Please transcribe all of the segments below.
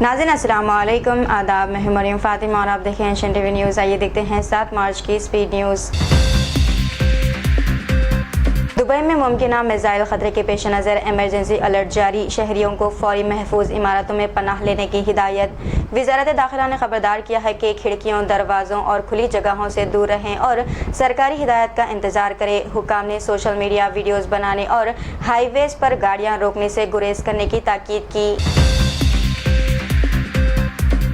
नाज़रीन अस्सलाम वालेकुम, आदाब। मैं हूं मरियम फातिमा और आप देखें एशियन टीवी न्यूज़। आइए देखते हैं 7 मार्च की स्पीड न्यूज़। दुबई में मुमकिना मिसाइल खतरे के पेश नज़र एमरजेंसी अलर्ट जारी, शहरियों को फौरी महफूज इमारतों में पनाह लेने की हिदायत। वज़ारत दाखिला ने खबरदार किया है कि खिड़कियों, दरवाज़ों और खुली जगहों से दूर रहें और सरकारी हिदायत का इंतज़ार करें। हुकाम ने सोशल मीडिया वीडियोज़ बनाने और हाईवेज़ पर गाड़ियाँ रोकने से गुरेज करने की ताकीद की।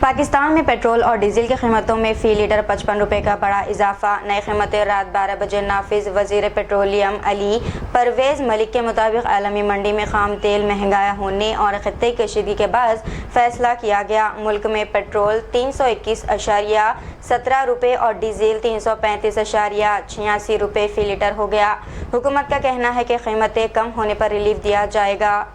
पाकिस्तान में पेट्रोल और डीजल की कीमतों में फ़ी लीटर 55 रुपये का बड़ा इजाफा। नई कीमतें रात 12 बजे नाफिज। वज़ीर पेट्रोलियम अली परवेज़ मलिक के मुताबिक आलमी मंडी में खाम तेल महंगा होने और खत्ते कशीदगी के बाद फैसला किया गया। मुल्क में पेट्रोल 321.17 रुपये और डीजल 335.86 रुपये फ़ी लीटर हो गया। हुकूमत का कहना है कि कीमतें कम होने पर रिलीफ दिया जाएगा।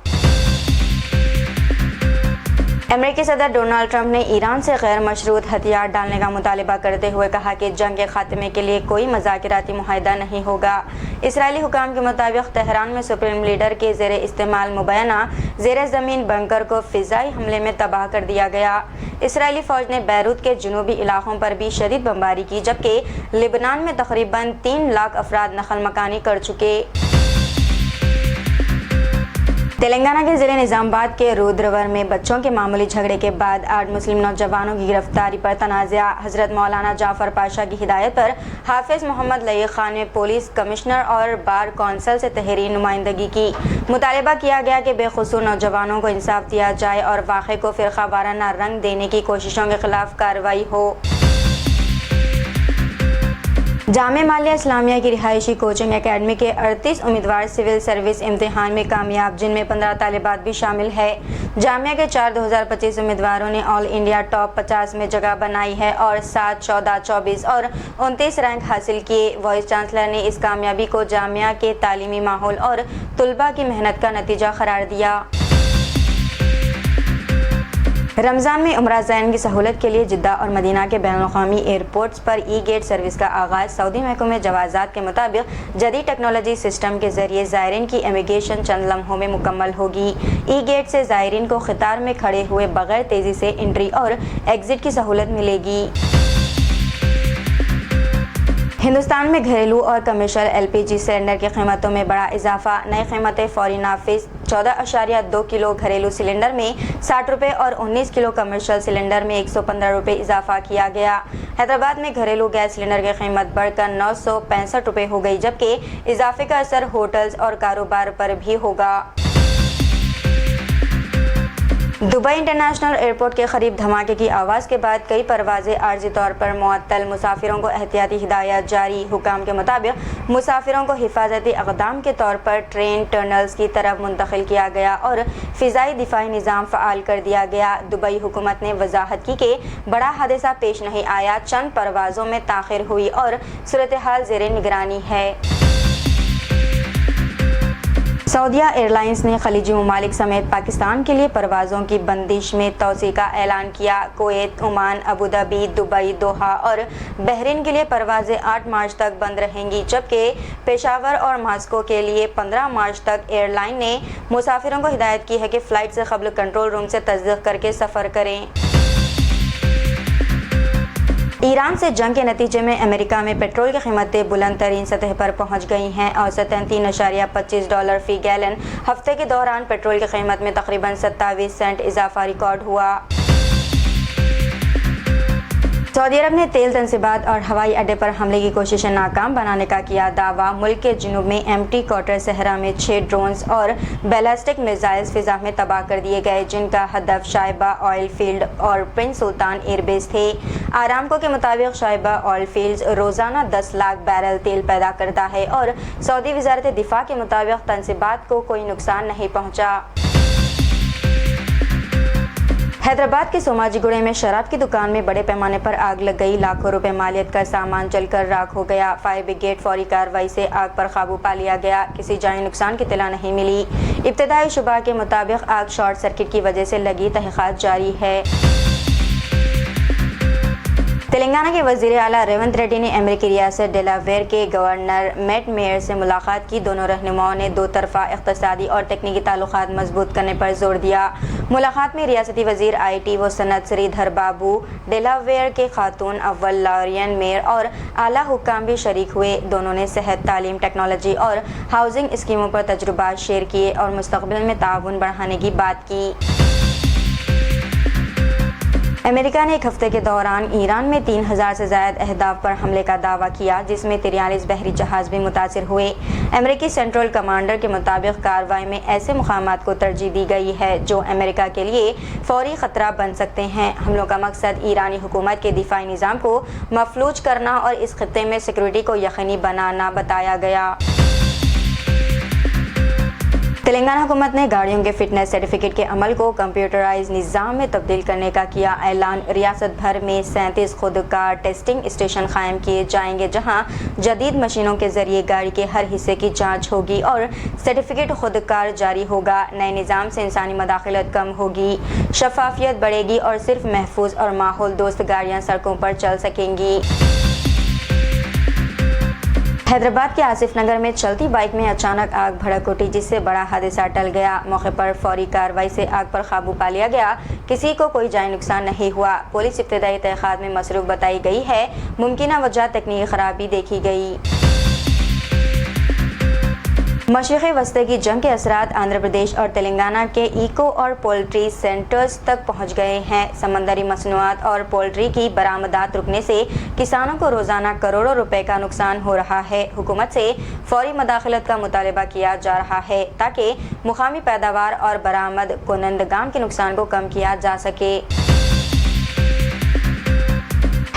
अमेरिकी सदर डोनाल्ड ट्रंप ने ईरान से गैर मशरूत हथियार डालने का मुतालबा करते हुए कहा कि जंग के खात्मे के लिए कोई मज़ाकिराती मुआहदा नहीं होगा। इसराइली हुकाम के मुताबिक तेहरान में सुप्रीम लीडर के ज़ेर इस्तेमाल मुबैना ज़ेर ज़मीन बंकर को फ़िज़ाई हमले में तबाह कर दिया गया। इसराइली फ़ौज ने बैरूत के जुनूबी इलाकों पर भी शदीद बमबारी की, जबकि लिबनान में तकरीबन 3 लाख अफराद नकल मकानी कर चुके। तेलंगाना के ज़िले निज़ामाबाद के रुद्रवर में बच्चों के मामूली झगड़े के बाद 8 मुस्लिम नौजवानों की गिरफ्तारी पर तनाज़ा। हज़रत मौलाना जाफ़र पाशा की हिदायत पर हाफिज़ मोहम्मद लईक खान ने पुलिस कमिश्नर और बार कौंसल से तहरीरी नुमाइंदगी की। मुतालबा किया गया कि बेकसूर नौजवानों को इंसाफ दिया जाए और वाक़े को फ़िरक़ा वाराना रंग देने की कोशिशों के खिलाफ कार्रवाई हो। जामिया मिल्लिया इस्लामिया की रिहायशी कोचिंग एकेडमी के 38 उम्मीदवार सिविल सर्विस इम्तिहान में कामयाब, जिनमें 15 तालिबात भी शामिल है। जामिया के 4 2025 उम्मीदवारों ने ऑल इंडिया टॉप 50 में जगह बनाई है और 7, 14, 24 और 29 रैंक हासिल किए। वाइस चांसलर ने इस कामयाबी को जामिया के तालीमी माहौल और तुलबा की मेहनत का नतीजा करार दिया। रमज़ान में उम्रा ज़ैन की सहूलत के लिए जिद्दा और मदीना के बैनुल-अक़वामी एयरपोर्ट्स पर ई गेट सर्विस का आगाज़। सऊदी महकमे जवाज़ात के मुताबिक जदीद टेक्नोलॉजी सिस्टम के ज़रिए ज़ायरीन की इमिग्रेशन चंद लम्हों में मुकम्मल होगी। ई गेट से ज़ायरीन को क़तार में खड़े हुए बगैर तेज़ी से एंट्री और एग्ज़िट की सहूलत मिलेगी। हिंदुस्तान में घरेलू और कमर्शियल LPG सिलेंडर की कीमतों में बड़ा इजाफा। नई कीमतें फौरी नाफिज। 14.2 किलो घरेलू सिलेंडर में 60 रुपये और 19 किलो कमर्शियल सिलेंडर में 115 रुपये इजाफा किया गया। हैदराबाद में घरेलू गैस सिलेंडर की कीमत बढ़कर 965 रुपये हो गई, जबकि इजाफे का असर होटल्स और कारोबार पर भी होगा। दुबई इंटरनेशनल एयरपोर्ट के करीब धमाके की आवाज़ के बाद कई परवाज़ें आर्जी तौर पर मुअत्तल। मुसाफिरों को एहतियाती हिदायत जारी। हुकाम के मुताबिक मुसाफिरों को हिफाजती इक़दाम के तौर पर ट्रेन टनल्स की तरफ मुंतकिल किया गया और फ़िज़ाई दिफाई निज़ाम फ़आल कर दिया गया। दुबई हुकूमत ने वजाहत की कि बड़ा हादसा पेश नहीं आया, चंद परवाज़ों में ताख़िर हुई और सूरत हाल ज़ेर निगरानी है। सऊदिया एयरलाइंस ने खलीजी ममालिक समेत पाकिस्तान के लिए परवाज़ों की बंदिश में तोसी का ऐलान किया। Kuwait, Oman, Abu Dhabi, Dubai, Doha और बहरीन के लिए परवाज़ें 8 मार्च तक बंद रहेंगी, जबकि पेशावर और मास्को के लिए 15 मार्च तक एयरलाइन ने मुसाफिरों को हिदायत की है कि फ़्लाइट से क़ब्ल कंट्रोल रूम से तस्दीक़ करके सफ़र करें। ईरान से जंग के नतीजे में अमेरिका में पेट्रोल की कीमतें बुलंद तरीन सतह पर पहुंच गई हैं। औसतन $3.25 फ़ी गैलन। हफ्ते के दौरान पेट्रोल की कीमत में तकरीबन 27 सेंट इजाफा रिकॉर्ड हुआ। सऊदी अरब ने तेल तनसीबात और हवाई अड्डे पर हमले की कोशिशें नाकाम बनाने का किया दावा। मुल्क के जुनूब में एम्प्टी क्वार्टर सहरा में 6 ड्रोन्स और बैलिस्टिक मिसाइल्स फिजा में तबाह कर दिए गए, जिनका हदफ शाइबा ऑयल फील्ड और प्रिंस सुल्तान एयरबेस थे। आरामको के मुताबिक शाइबा ऑयल फील्ड रोज़ाना 10 लाख बैरल तेल पैदा करता है और सऊदी वज़ारत दिफा के मुताबिक तनसीबात को कोई नुकसान नहीं पहुँचा। हैदराबाद के सोमाजीगुड़े में शराब की दुकान में बड़े पैमाने पर आग लग गई। लाखों रुपए मालियत का सामान जलकर राख हो गया। फायर ब्रिगेड फौरी कार्रवाई से आग पर काबू पा लिया गया। किसी जानी नुकसान की इत्तला नहीं मिली। इब्तदाई शुबा के मुताबिक आग शॉर्ट सर्किट की वजह से लगी, तहक़ीक़ात जारी है। تلنگانہ کے وزیر اعلیٰ ریونت ریڈی نے امریکی ریاست ڈیلاویئر کے گورنر میٹ میئر سے ملاقات کی۔ دونوں رہنماؤں نے دو طرفہ اقتصادی اور تکنیکی تعلقات مضبوط کرنے پر زور دیا۔ ملاقات میں ریاستی وزیر آئی ٹی و صنعت سری دھر بابو، ڈیلاویئر کے خاتون اول لارین میئر اور اعلیٰ حکام بھی شریک ہوئے۔ دونوں نے صحت، تعلیم، ٹیکنالوجی اور ہاؤسنگ اسکیموں پر تجربات شیئر کیے اور مستقبل میں تعاون بڑھانے کی بات کی۔ امریکہ نے ایک ہفتے کے دوران ایران میں 3000 سے زائد اہداف پر حملے کا دعویٰ کیا، جس میں 43 بحری جہاز بھی متاثر ہوئے۔ امریکی سینٹرل کمانڈر کے مطابق کارروائی میں ایسے مقامات کو ترجیح دی گئی ہے جو امریکہ کے لیے فوری خطرہ بن سکتے ہیں۔ حملوں کا مقصد ایرانی حکومت کے دفاعی نظام کو مفلوج کرنا اور اس خطے میں سیکورٹی کو یقینی بنانا بتایا گیا۔ تلنگانہ حکومت نے گاڑیوں کے فٹنس سرٹیفکیٹ کے عمل کو کمپیوٹرائز نظام میں تبدیل کرنے کا کیا اعلان۔ ریاست بھر میں 37 خودکار ٹیسٹنگ اسٹیشن قائم کیے جائیں گے، جہاں جدید مشینوں کے ذریعے گاڑی کے ہر حصے کی جانچ ہوگی اور سرٹیفکیٹ خودکار جاری ہوگا۔ نئے نظام سے انسانی مداخلت کم ہوگی، شفافیت بڑھے گی اور صرف محفوظ اور ماحول دوست گاڑیاں سڑکوں پر چل سکیں گی۔ حیدرآباد کے آصف نگر میں چلتی بائک میں اچانک آگ بھڑک اٹھی، جس سے بڑا حادثہ ٹل گیا۔ موقع پر فوری کارروائی سے آگ پر قابو پا لیا گیا، کسی کو کوئی جانی نقصان نہیں ہوا۔ پولیس ابتدائی تحقیقات میں مصروف بتائی گئی ہے، ممکنہ وجہ تکنیکی خرابی دیکھی گئی۔ مشرقی وسطی کی جنگ کے اثرات آندھرا پردیش اور تلنگانہ کے ایکو اور پولٹری سینٹرز تک پہنچ گئے ہیں۔ سمندری مصنوعات اور پولٹری کی برآمدات رکنے سے کسانوں کو روزانہ کروڑوں روپے کا نقصان ہو رہا ہے۔ حکومت سے فوری مداخلت کا مطالبہ کیا جا رہا ہے تاکہ مقامی پیداوار اور برآمد کنندگان کے نقصان کو کم کیا جا سکے۔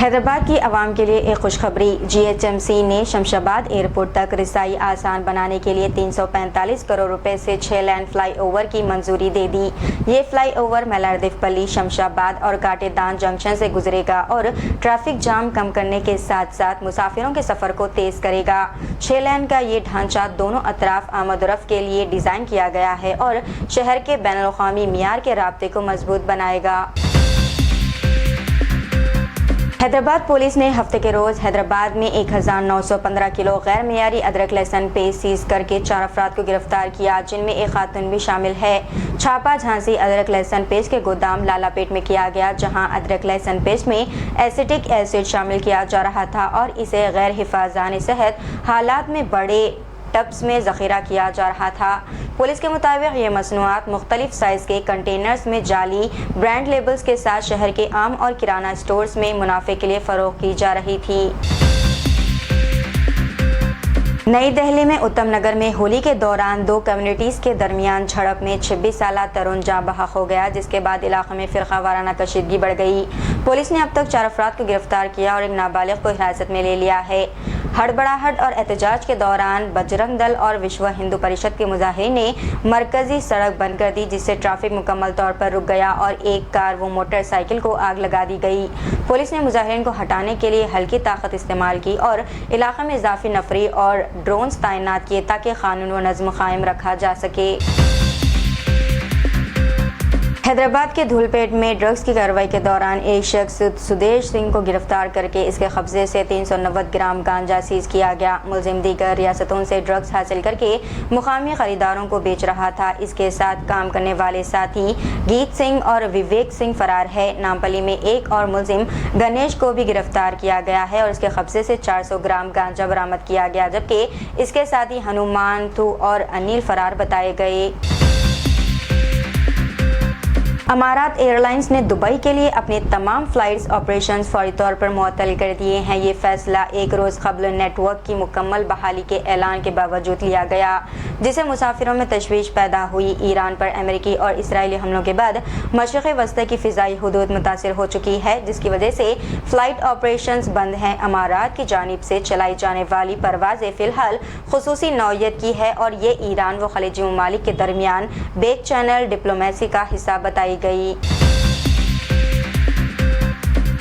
حیدرآباد کی عوام کے لیے ایک خوشخبری، جی ایچ ایم سی نے شمشاباد ایئرپورٹ تک رسائی آسان بنانے کے لیے 345 کروڑ روپے سے 6 لین فلائی اوور کی منظوری دے دی۔ یہ فلائی اوور میلاردیو پلی، شمشاباد اور کاٹے دان جنکشن سے گزرے گا اور ٹریفک جام کم کرنے کے ساتھ ساتھ مسافروں کے سفر کو تیز کرے گا۔ 6 لین کا یہ ڈھانچہ دونوں اطراف آمد و رفت کے لیے ڈیزائن کیا گیا ہے اور شہر کے بین الاقوامی معیار کے رابطے کو مضبوط بنائے گا۔ حیدرآباد پولیس نے ہفتے کے روز حیدرآباد میں 1915 کلو غیر معیاری ادرک لہسن پیسٹ سیز کر کے 4 افراد کو گرفتار کیا، جن میں ایک خاتون بھی شامل ہے۔ چھاپا جھانسی ادرک لہسن پیسٹ کے گودام لالا پیٹ میں کیا گیا، جہاں ادرک لہسن پیسٹ میں ایسیٹک ایسڈ شامل کیا جا رہا تھا اور اسے غیر حفاظانہ صحت حالات میں بڑے ٹبس میں ذخیرہ کیا جا رہا تھا۔ پولیس کے مطابق یہ مصنوعات مختلف سائز کے کنٹینرز میں جعلی برانڈ لیبلز کے ساتھ شہر کے عام اور کرانہ اسٹورز میں منافع کے لیے فروخت کی جا رہی تھی۔ نئی دہلی میں اتم نگر میں ہولی کے دوران 2 کمیونٹیز کے درمیان جھڑپ میں 26 سالہ ترون جاں بحق ہو گیا، جس کے بعد علاقے میں فرقہ وارانہ کشیدگی بڑھ گئی۔ پولیس نے اب تک 4 افراد کو گرفتار کیا اور ایک نابالغ کو حراست میں لے لیا ہے۔ ہڑبڑاہٹ اور احتجاج کے دوران بجرنگ دل اور وشو ہندو پریشد کے مظاہرین نے مرکزی سڑک بند کر دی، جس سے ٹریفک مکمل طور پر رک گیا اور ایک کار و موٹر سائیکل کو آگ لگا دی گئی۔ پولیس نے مظاہرین کو ہٹانے کے لیے ہلکی طاقت استعمال کی اور علاقے میں اضافی نفری اور ڈرونز تعینات کیے تاکہ قانون و نظم قائم رکھا جا سکے۔ حیدرآباد کے دھولپیٹ میں ڈرگز کی کارروائی کے دوران ایک شخص سدیش سنگھ کو گرفتار کر کے اس کے قبضے سے 390 گرام گانجا سیز کیا گیا۔ ملزم دیگر ریاستوں سے ڈرگز حاصل کر کے مقامی خریداروں کو بیچ رہا تھا۔ اس کے ساتھ کام کرنے والے ساتھی گیت سنگھ اور وویک سنگھ فرار ہے۔ نامپلی میں ایک اور ملزم گنیش کو بھی گرفتار کیا گیا ہے اور اس کے قبضے سے 400 گرام گانجا برآمد کیا گیا، جبکہ اس کے ساتھی ہنومانتھو اور انیل فرار بتائے گئے۔ امارات ایئر لائنز نے دبئی کے لیے اپنے تمام فلائٹس آپریشنز فوری طور پر معطل کر دیے ہیں۔ یہ فیصلہ ایک روز قبل نیٹ ورک کی مکمل بحالی کے اعلان کے باوجود لیا گیا، جس سے مسافروں میں تشویش پیدا ہوئی۔ ایران پر امریکی اور اسرائیلی حملوں کے بعد مشرقی وسطی کی فضائی حدود متاثر ہو چکی ہے، جس کی وجہ سے فلائٹ آپریشنز بند ہیں۔ امارات کی جانب سے چلائی جانے والی پروازیں فی الحال خصوصی نوعیت کی ہے اور یہ ایران و خلیجی ممالک کے درمیان بیک چینل ڈپلومیسی کا حصہ بتائی گئی۔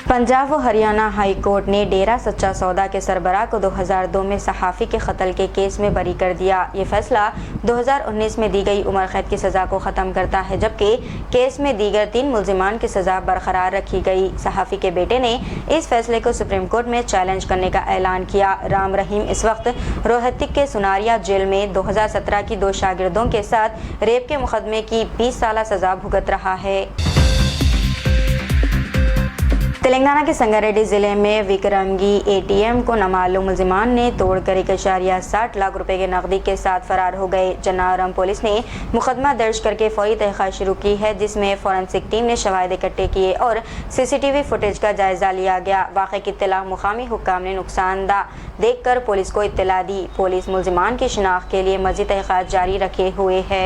पंजाब व हरियाणा हाई कोर्ट ने डेरा सच्चा सौदा के सरबराह को 2002 में सहाफ़ी के कत्ल के केस में बरी कर दिया। ये फैसला 2019 में दी गई उम्र कैद की सज़ा को ख़त्म करता है, जबकि केस में दीगर 3 मुल्ज़िमान की सज़ा बरकरार रखी गई। सहाफ़ी के बेटे ने इस फैसले को सुप्रीम कोर्ट में चैलेंज करने का ऐलान किया। राम रहीम इस वक्त रोहतक के सुनारिया जेल में 2017 की 2 शागिर्दों के साथ रेप के मुकदमे की 20 साल सज़ा भुगत रहा है। तेलंगाना के संगारेड्डी जिले में विक्रमगी एटीएम को नामालूम मुल्जिमान ने तोड़कर 1.60 लाख रुपए के नकदी के साथ फरार हो गए। जनावरम पुलिस ने मुकदमा दर्ज करके फौरी तहक़ीक़ात शुरू की है, जिसमें फॉरेंसिक टीम ने शवाहिद इकट्ठे किए और सीसीटीवी फुटेज का जायजा लिया गया। वाक़े की इत्तला मुकामी हुक्काम ने नुकसानदा देखकर पुलिस को इत्तला दी। पुलिस मुल्जिमान की शिनाख्त के लिए मज़ीद तहक़ीक़ात जारी रखे हुए है।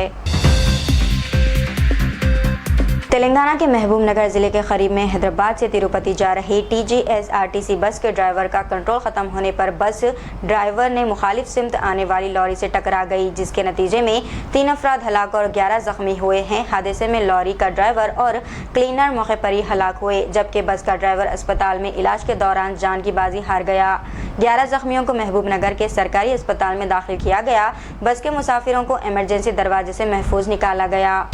तेलंगाना के महबूब नगर जिले के करीब में हैदराबाद से तिरुपति जा रही TGSRTC बस के ड्राइवर का कंट्रोल ख़त्म होने पर बस ड्राइवर ने मुखालिफ सिमत आने वाली लॉरी से टकरा गई, जिसके नतीजे में 3 अफराद हलाक और 11 जख्मी हुए हैं। हादसे में लॉरी का ड्राइवर और क्लीनर मौके पर ही हलाक हुए, जबकि बस का ड्राइवर अस्पताल में इलाज के दौरान जान की बाजी हार गया। 11 जख्मियों को महबूब नगर के सरकारी अस्पताल में दाखिल किया गया। बस के मुसाफिरों को इमरजेंसी दरवाजे से महफूज निकाला गया।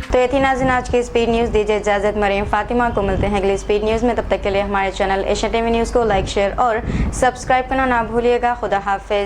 तो ये थी नाज़रीन आज की स्पीड न्यूज़। दीजिए इजाज़त, मरीम फातिमा को मिलते हैं अगली स्पीड न्यूज़ में। तब तक के लिए हमारे चैनल एशिया टीवी न्यूज़ को लाइक, शेयर और सब्सक्राइब करना ना भूलिएगा। खुदा हाफिज़।